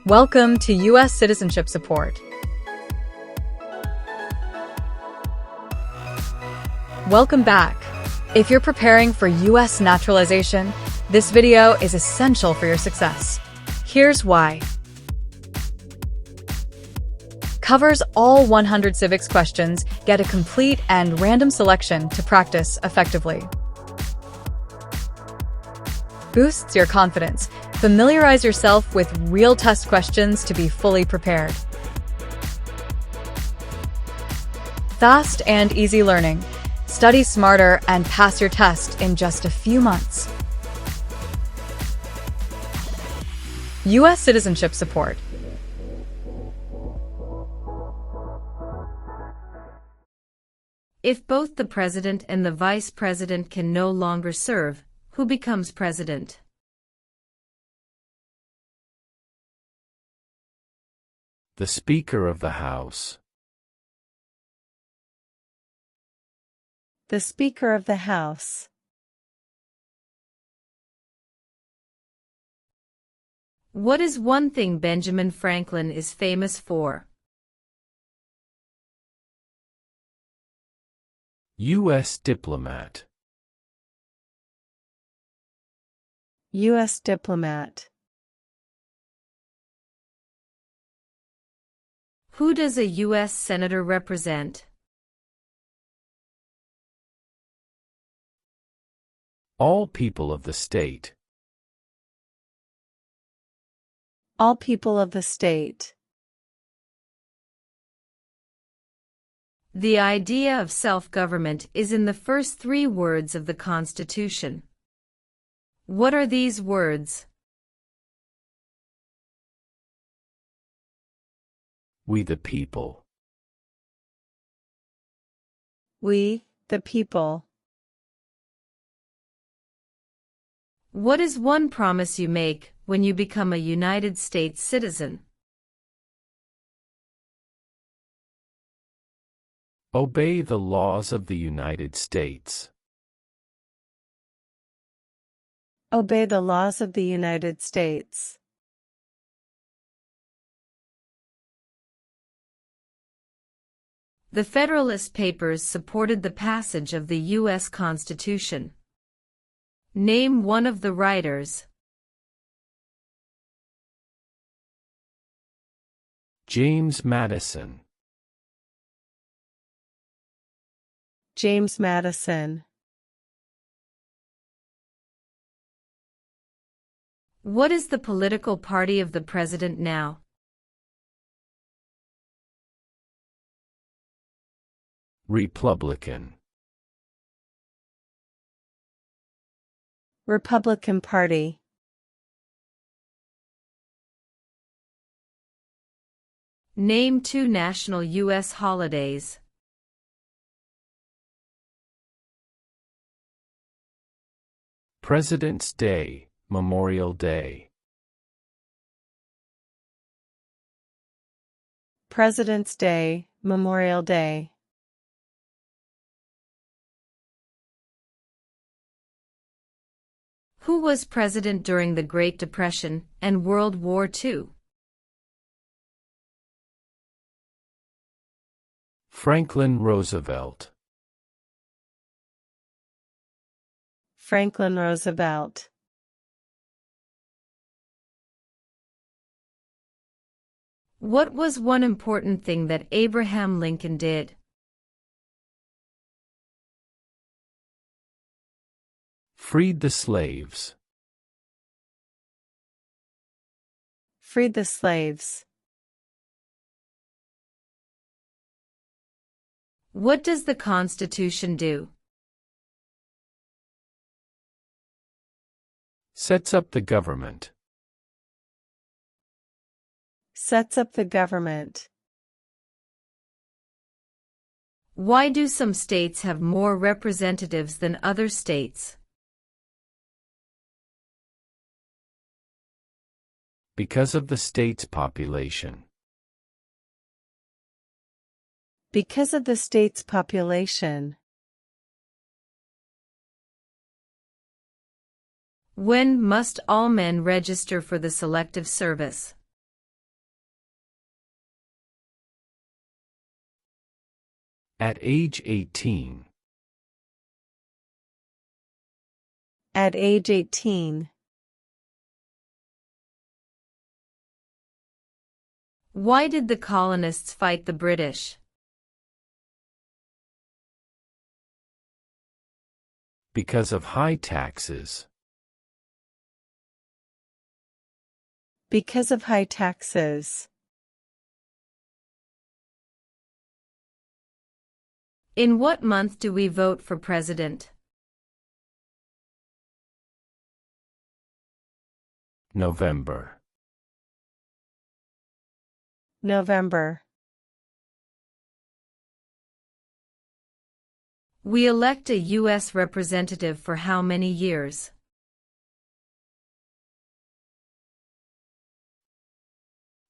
Welcome to U.S. Citizenship Support. Welcome back. If you're preparing for U.S. naturalization, this video is essential for your success. Here's why. Covers all 100 civics questions, get a complete and random selection to practice effectively. Boosts your confidence. Familiarize yourself with real test questions to be fully prepared. Fast and easy learning. Study smarter and pass your test in just a few months. U.S. Citizenship Support. If both the president and the vice president can no longer serve, who becomes president? The Speaker of the House. The Speaker of the House. What is one thing Benjamin Franklin is famous for? U.S. diplomat. U.S. diplomat. Who does a U.S. senator represent? All people of the state. All people of the state. The idea of self-government is in the first 3 words of the Constitution. What are these words? We the people. We, the people. What is one promise you make when you become a United States citizen? Obey the laws of the United States. Obey the laws of the United States. The Federalist Papers supported the passage of the U.S. Constitution. Name one of the writers. James Madison. James Madison. What is the political party of the president now? Republican. Republican Party. Name 2 national U.S. holidays. President's Day, Memorial Day. President's Day, Memorial Day. Who was president during the Great Depression and World War II? Franklin Roosevelt. Franklin Roosevelt. What was one important thing that Abraham Lincoln did? Freed the slaves. Freed the slaves. What does the Constitution do? Sets up the government. Sets up the government. Why do some states have more representatives than other states? Because of the state's population. Because of the state's population. When must all men register for the Selective Service? At age 18. At age 18. Why did the colonists fight the British? Because of high taxes. Because of high taxes. In what month do we vote for president? November. November. We elect a U.S. representative for how many years?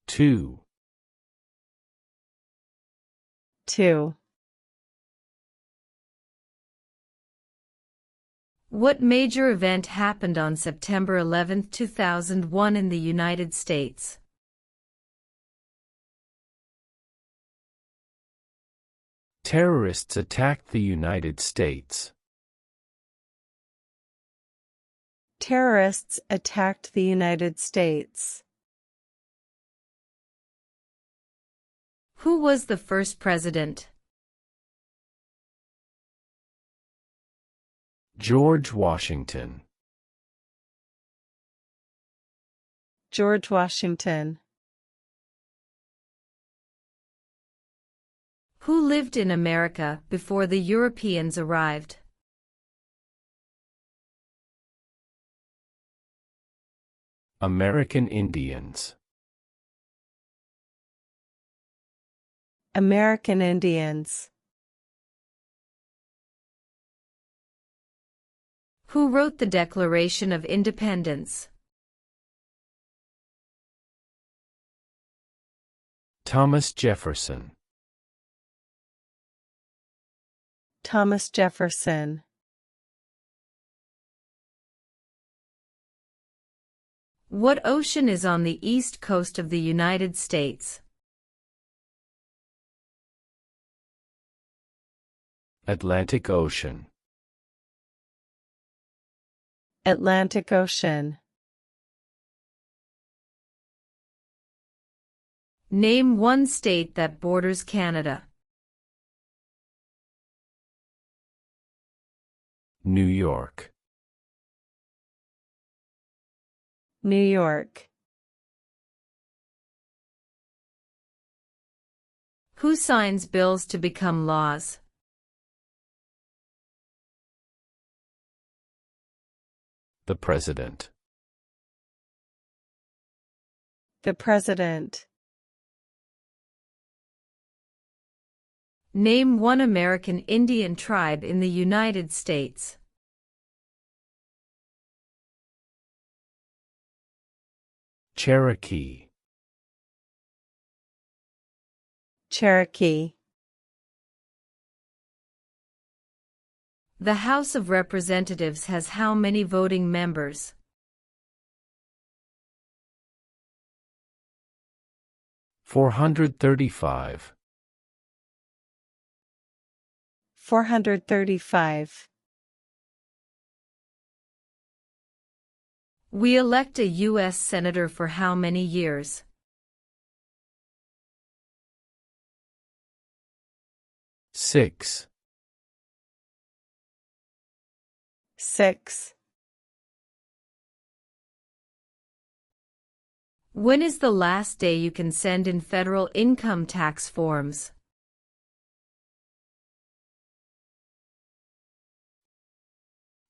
2. 2. What major event happened on September 11, 2001 in the United States? Terrorists attacked the United States. Terrorists attacked the United States. Who was the first president? George Washington. George Washington. Who lived in America before the Europeans arrived? American Indians. American Indians. Who wrote the Declaration of Independence? Thomas Jefferson. Thomas Jefferson. What ocean is on the east coast of the United States? Atlantic Ocean. Atlantic Ocean. Name one state that borders Canada. New York. New York. Who signs bills to become laws? The President. The President. Name one American Indian tribe in the United States. Cherokee. Cherokee. The House of Representatives has how many voting members? 435. 435. We elect a U.S. Senator for how many years? 6. 6. When is the last day you can send in federal income tax forms?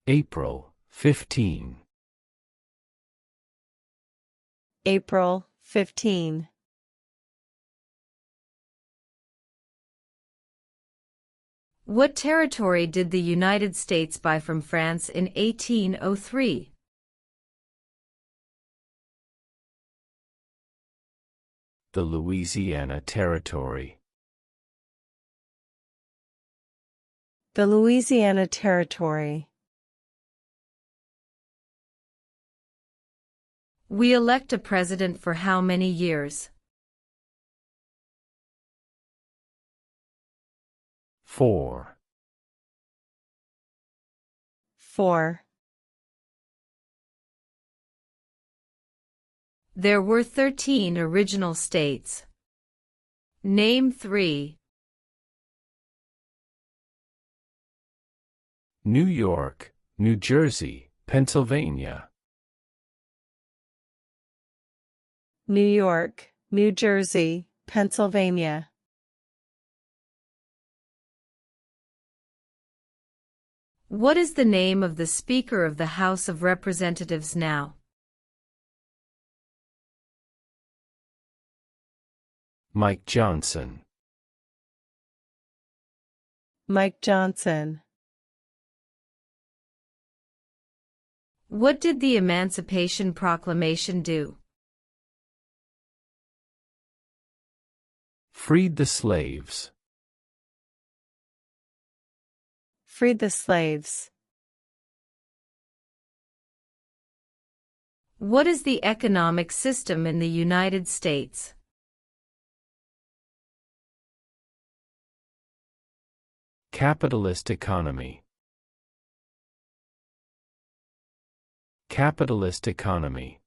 April 15. April 15. What territory did the United States buy from France in 1803? The Louisiana Territory. The Louisiana Territory. We elect a president for how many years? 4. 4. There were 13 original states. Name 3. New York, New Jersey, Pennsylvania. New York, New Jersey, Pennsylvania. What is the name of the Speaker of the House of Representatives now? Mike Johnson. Mike Johnson. What did the Emancipation Proclamation do? Freed the slaves. Freed the slaves. What is the economic system in the United States? Capitalist economy. Capitalist economy.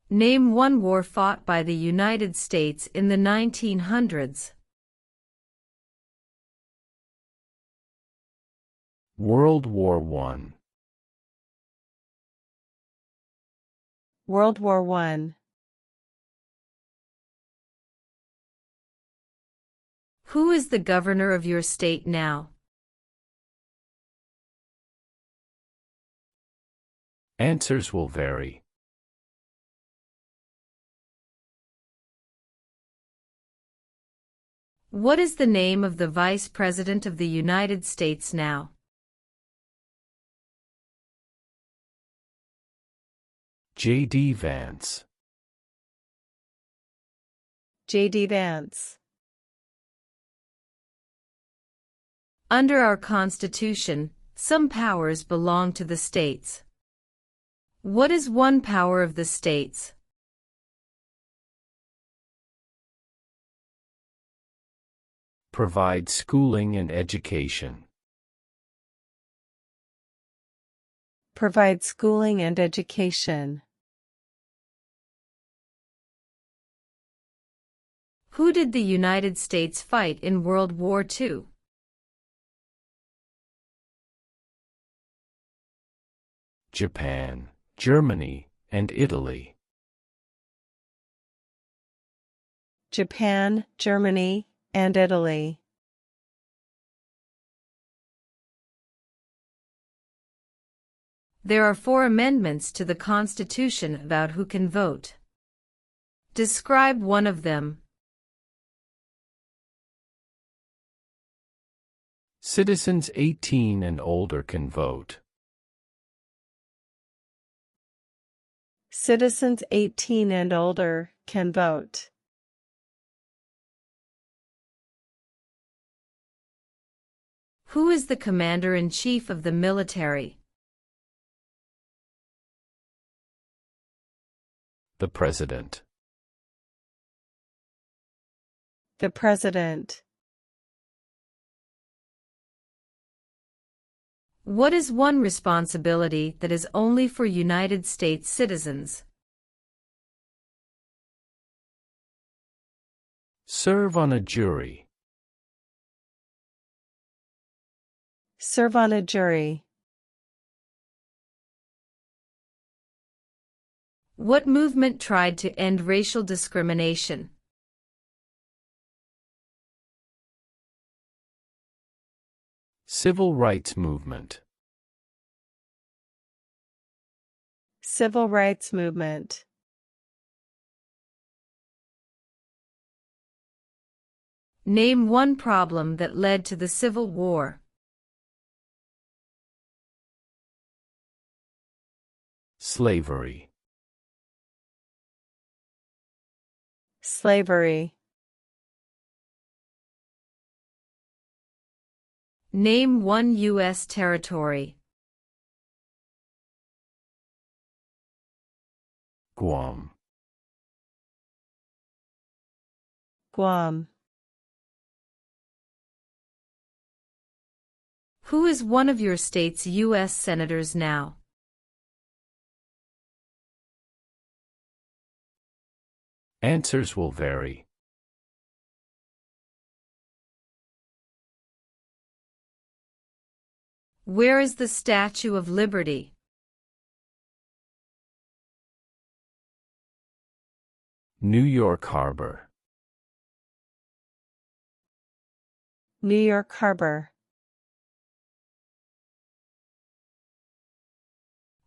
Name one war fought by the United States in the 1900s. World War I. World War I. Who is the governor of your state now? Answers will vary. What is the name of the Vice President of the United States now? J.D. Vance. J.D. Vance. Under our Constitution, some powers belong to the states. What is one power of the states? Provide schooling and education. Provide schooling and education. Who did the United States fight in World War II? Japan, Germany, and Italy. Japan, Germany, and Italy. There are 4 amendments to the Constitution about who can vote. Describe one of them. Citizens 18 and older can vote. Citizens 18 and older can vote. Who is the Commander-in-Chief of the military? The President. The President. What is one responsibility that is only for United States citizens? Serve on a jury. Serve on a jury. What movement tried to end racial discrimination? Civil rights movement. Civil rights movement. Name one problem that led to the Civil War. Slavery. Slavery. Name one U.S. territory. Guam. Guam. Who is one of your state's U.S. senators now? Answers will vary. Where is the Statue of Liberty? New York Harbor. New York Harbor.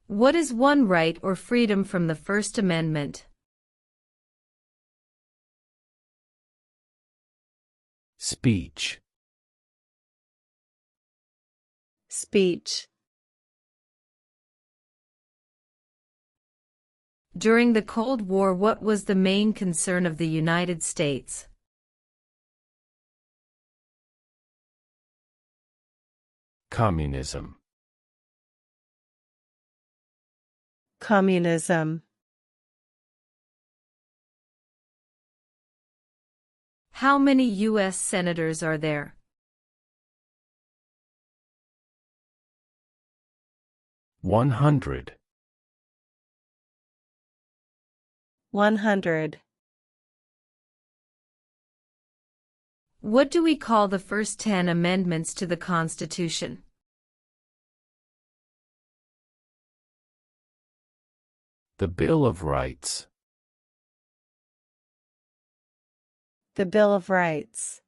What is one right or freedom from the First Amendment? Speech. Speech. During the Cold War, what was the main concern of the United States? Communism. Communism. How many U.S. senators are there? $100. 100. What do we call the first 10 amendments to the Constitution? The Bill of Rights. The Bill of Rights.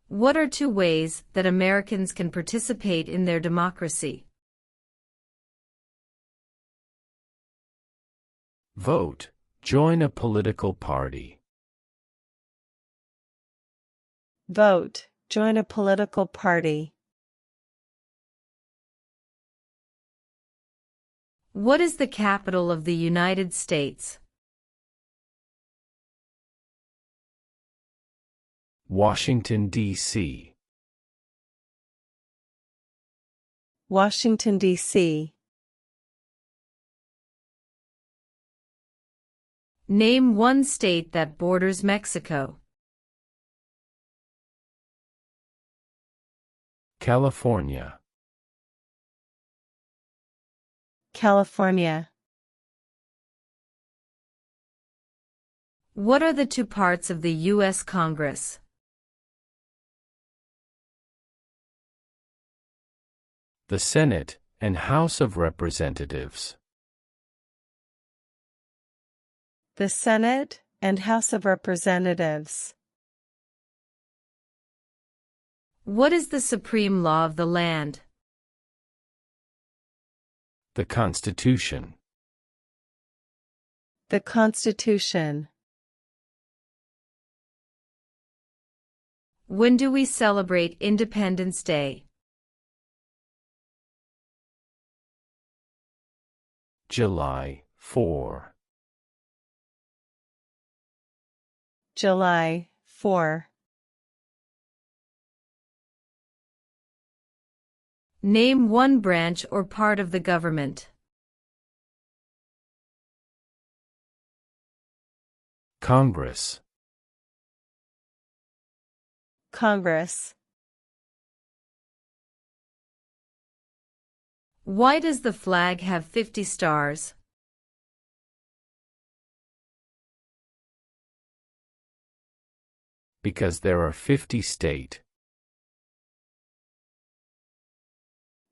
What are two ways that Americans can participate in their democracy? Vote. Join a political party. Vote. Join a political party. What is the capital of the United States? Washington, D.C. Washington, D.C. Name one state that borders Mexico. California. California. What are the two parts of the U.S. Congress? The Senate and House of Representatives. The Senate and House of Representatives. What is the supreme law of the land? The Constitution. The Constitution. When do we celebrate Independence Day? July 4. July 4. Name one branch or part of the government. Congress. Congress. Why does the flag have 50 stars? Because there are 50 states.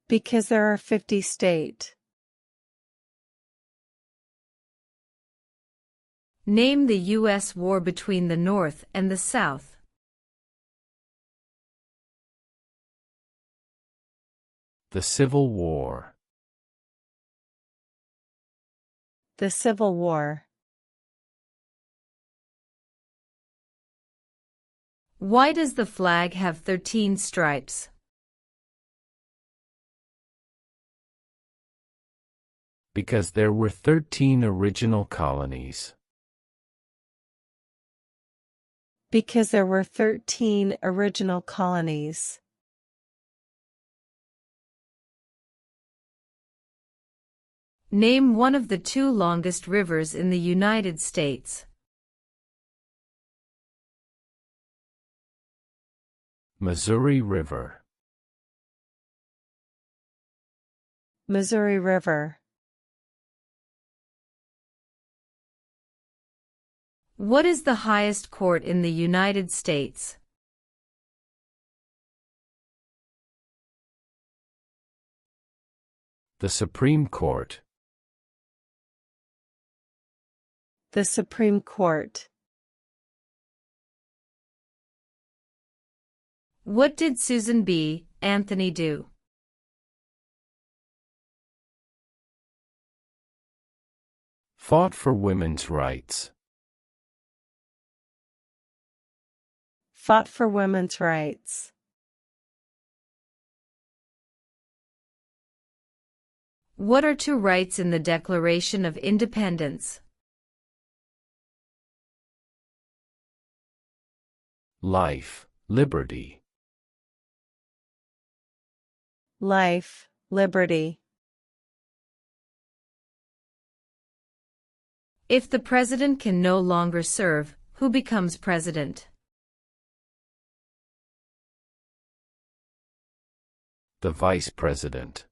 Because there are 50 states. Name the U.S. war between the North and the South. The Civil War. The Civil War. Why does the flag have 13 stripes? Because there were 13 original colonies. Because there were 13 original colonies. Name one of the two longest rivers in the United States. Missouri River. Missouri River. What is the highest court in the United States? The Supreme Court. The Supreme Court. What did Susan B. Anthony do? Fought for women's rights. Fought for women's rights. What are two rights in the Declaration of Independence? Life, liberty. Life, liberty. If the president can no longer serve, who becomes president? The vice president.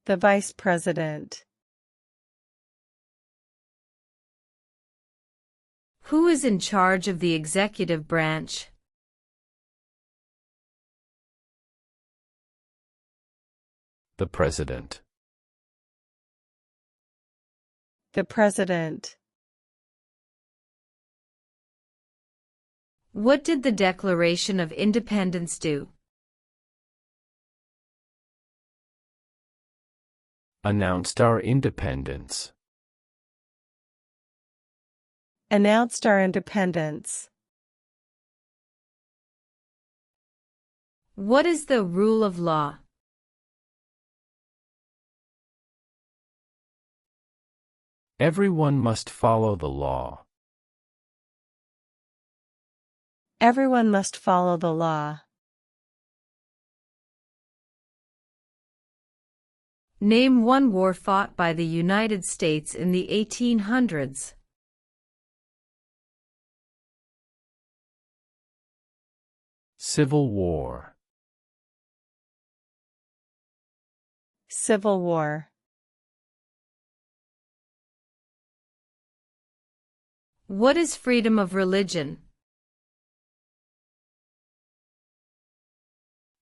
The vice president. Who is in charge of the executive branch? The president. The president. What did the Declaration of Independence do? Announced our independence. Announced our independence. What is the rule of law? Everyone must follow the law. Everyone must follow the law. Name one war fought by the United States in the 1800s. Civil War. Civil War. What is freedom of religion?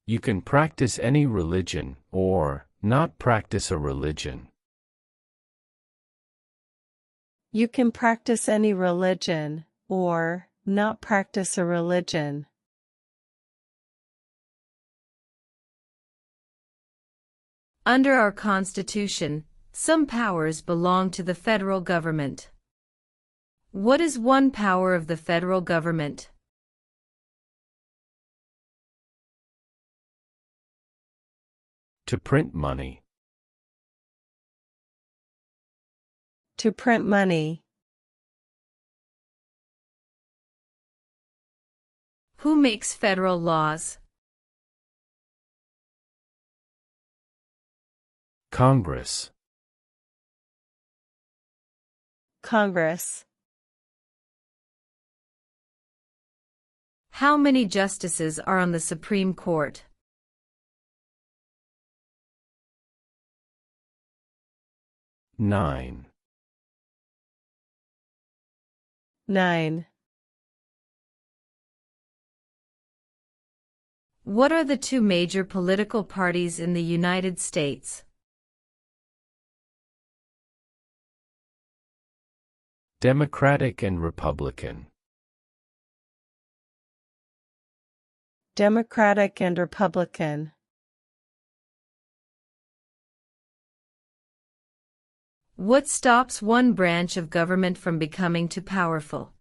You can practice any religion, or not practice a religion. You can practice any religion, or not practice a religion. Under our Constitution, some powers belong to the federal government. What is one power of the federal government? To print money. To print money. Who makes federal laws? Congress. Congress. How many justices are on the Supreme Court? Nine. 9. What are the two major political parties in the United States? Democratic and Republican. Democratic and Republican. What stops one branch of government from becoming too powerful?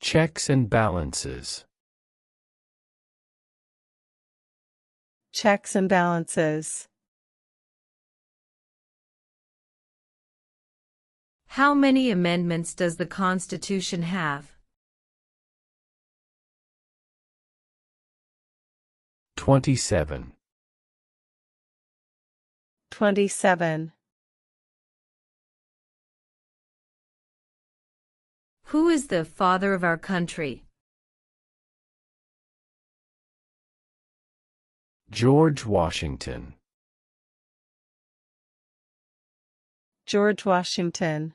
Checks and balances. Checks and balances. How many amendments does the Constitution have? 27. 27. Who is the father of our country? George Washington. George Washington.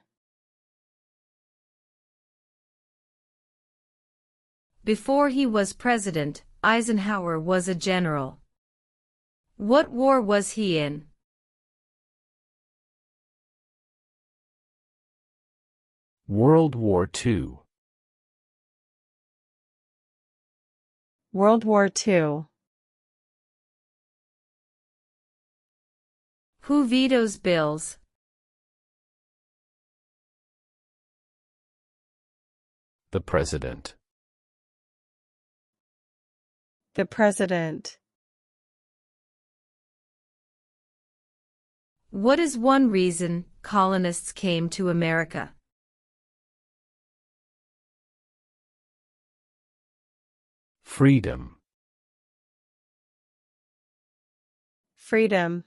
Before he was president, Eisenhower was a general. What war was he in? World War II. World War II. Who vetoes bills? The President. The President. What is one reason colonists came to America? Freedom. Freedom.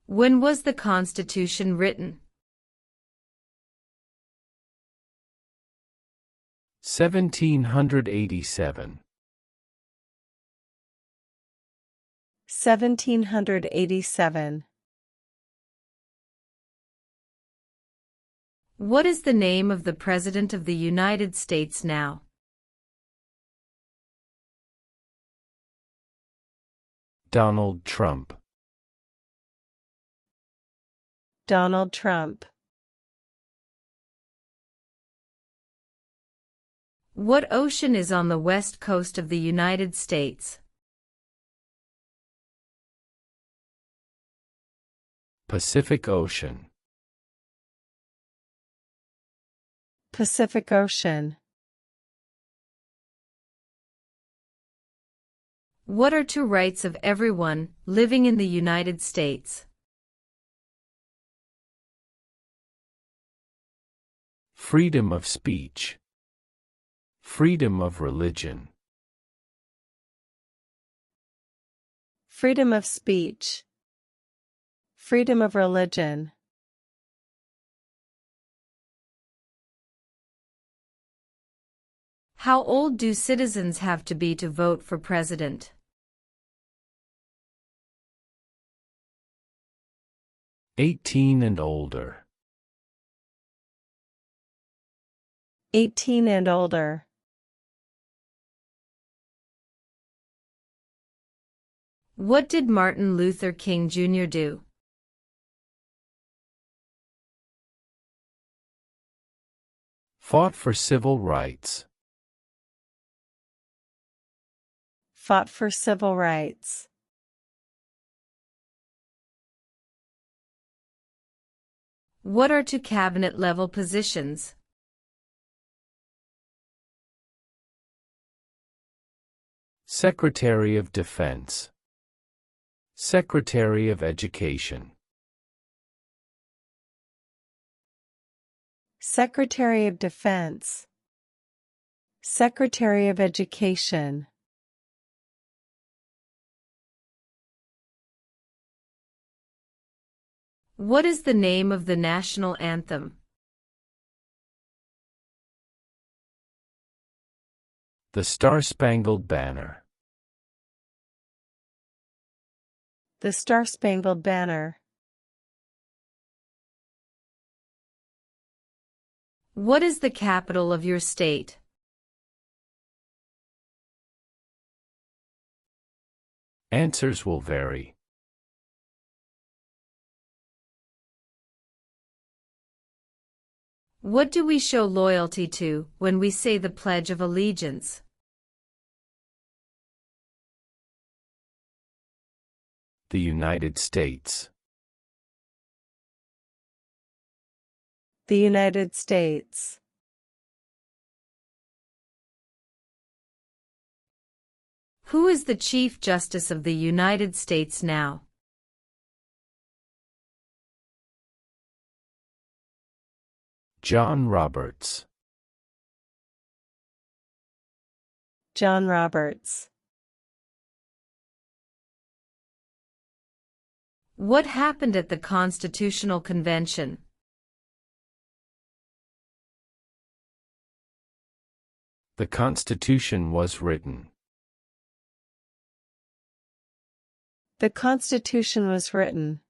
When was the Constitution written? 1787. 1787. What is the name of the President of the United States now? Donald Trump. Donald Trump. What ocean is on the west coast of the United States? Pacific Ocean. Pacific Ocean. What are two rights of everyone living in the United States? Freedom of speech. Freedom of religion. Freedom of speech. Freedom of religion. How old do citizens have to be to vote for president? 18 and older. 18 and older. What did Martin Luther King Jr. do? Fought for civil rights. Fought for civil rights. What are two cabinet-level positions? Secretary of Defense. Secretary of Education. Secretary of Defense. Secretary of Education. What is the name of the national anthem? The Star-Spangled Banner. The Star-Spangled Banner. What is the capital of your state? Answers will vary. What do we show loyalty to when we say the Pledge of Allegiance? The United States. The United States. Who is the Chief Justice of the United States now? John Roberts. John Roberts. What happened at the Constitutional Convention? The Constitution was written. The Constitution was written.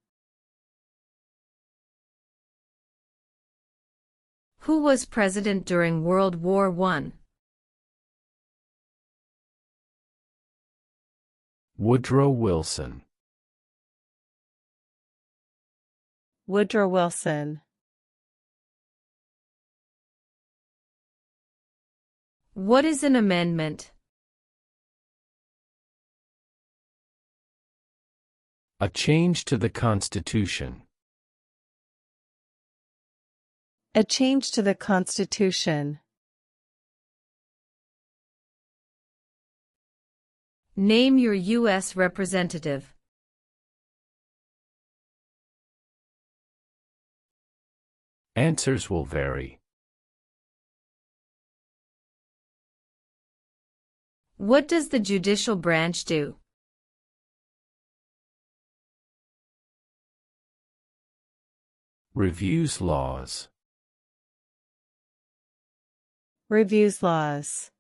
Who was president during World War I? Woodrow Wilson. Woodrow Wilson. What is an amendment? A change to the Constitution. A change to the Constitution. Name your U.S. representative. Answers will vary. What does the judicial branch do? Reviews laws. Reviews laws.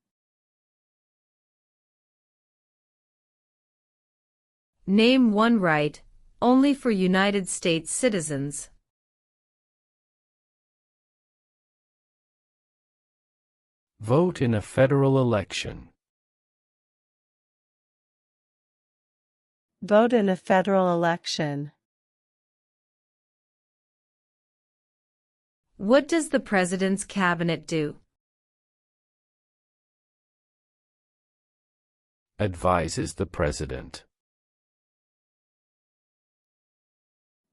Name one right, only for United States citizens. Vote in a federal election. Vote in a federal election. What does the President's cabinet do? Advises the President.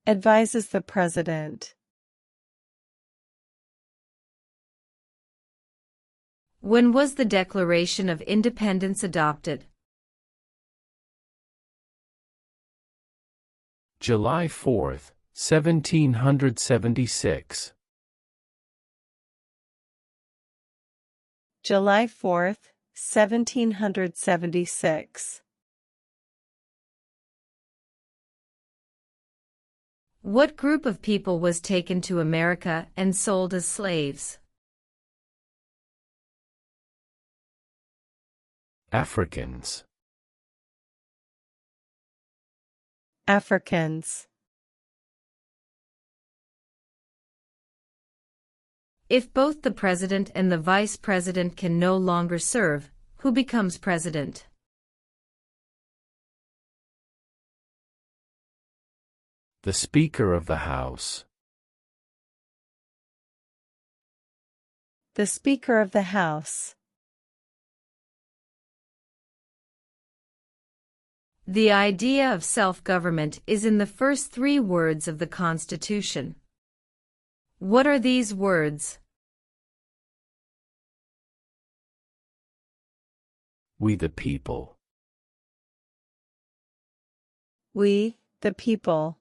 Advises the President. When was the Declaration of Independence adopted? July 4, 1776. July 4th, 1776. What group of people was taken to America and sold as slaves? Africans. Africans. If both the president and the vice president can no longer serve, who becomes president? The Speaker of the House. The Speaker of the House. The idea of self-government is in the first three words of the Constitution. What are these words? We the people. We, the people.